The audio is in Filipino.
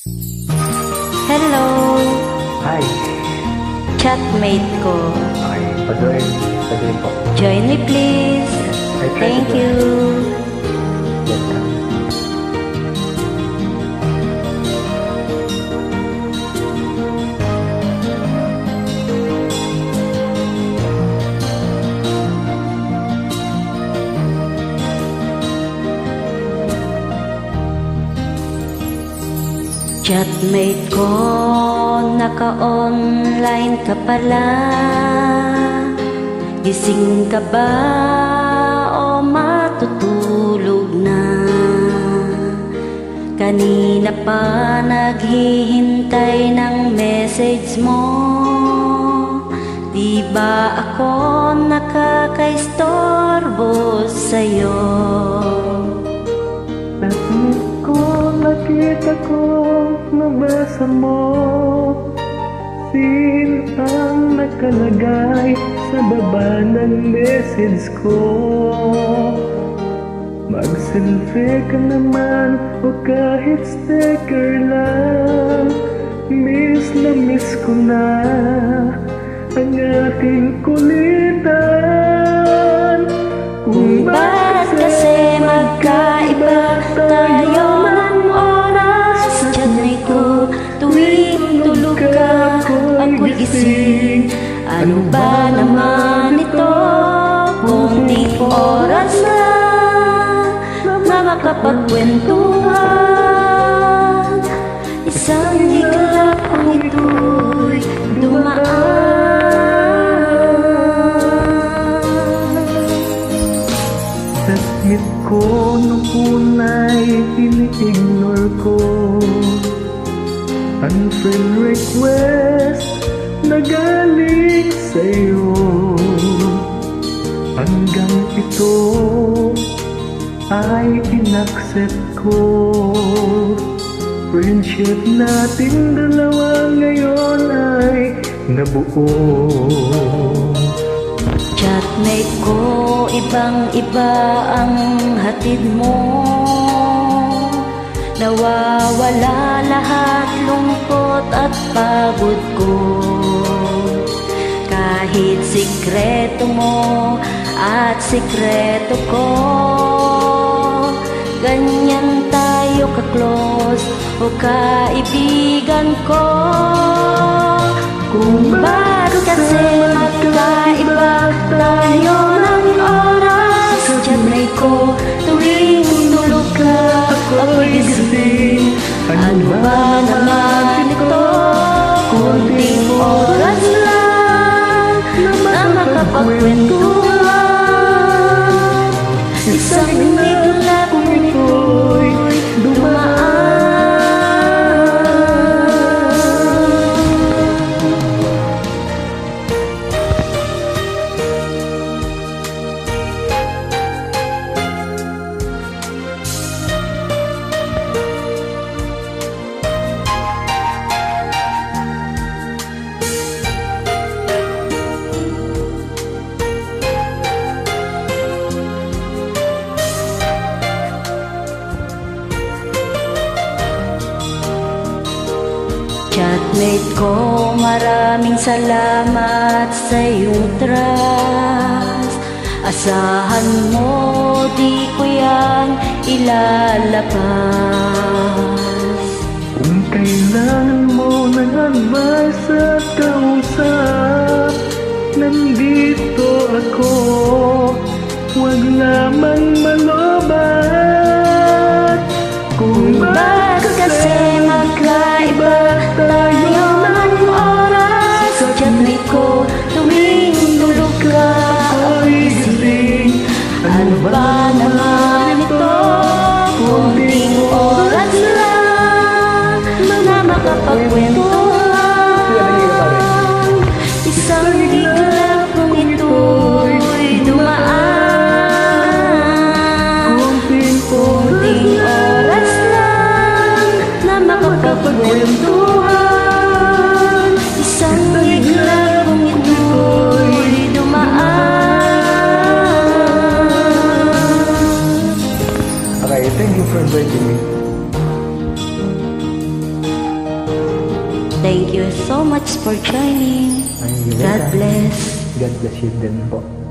Hello, Hi. chatmate ko. Okay, pajoin. Pajoin po. Join me please. I try Thank to you. Welcome. Chatmate ko, naka-online ka pala. Gising ka ba o matutulog na? Kanina pa naghihintay ng message mo. Di ba ako nakakaistorbo sa'yo? Natinig ko, nakita ko, nabasa mo. Sino ang nakalagay sa baba ng message ko? Mag-selfie ka naman o kahit sticker lang. Miss na miss ko na ang ating kulitan. Kung bakit kasi magkaiba tayo ng oras? Chatmate ko, tuwing tulog ka, ako'y gising. Ano ba naman ito? Kunting oras lang na makapagkwentuhan. Isang iglap kung ito'y dumaan. Admit ko nung una'y ini-ignore ko ang friend request na galing sa'yo. Hanggang ito ay inaccept ko. Friendship nating dalawa ngayon ay nabuo. Chatmate ko, ibang-iba ang hatid mo. Nawawala lahat lungkot at pagod ko. Kahit sikreto mo at sikreto ko, ganyan tayo ka-close o kaibigan ko. Kung bakit kasi magkaiba tayo ng oras? Chatmate ko, tuwing tulog ka, ako'y gising. Ano ba naman ito? Kunting oras lang na makapagkwentuhan. Isang iglap kung ito'y dumaan. Chatmate ko, maraming salamat sa iyong trust. Asahan mo, di ko yan ilalabas. Kung kailangan mo ng advice at kausap, nandito ako. Huwag lamang malobat. Kung Bakit kasi magkaiba tayo ng oras? Chatmate ko, tuwing tulog ka, ako'y gising. Ano ba naman ito? Kunting oras lang na makapagkwentuhan. Isang iglap kung ito'y dumaan. kunting Kunting oras lang na makapagkwentuhan. Isang iglap kung ito'y dumaan. Okay, thank you for inviting me. Thank you so much for joining. Ay, God bless. God bless you din po.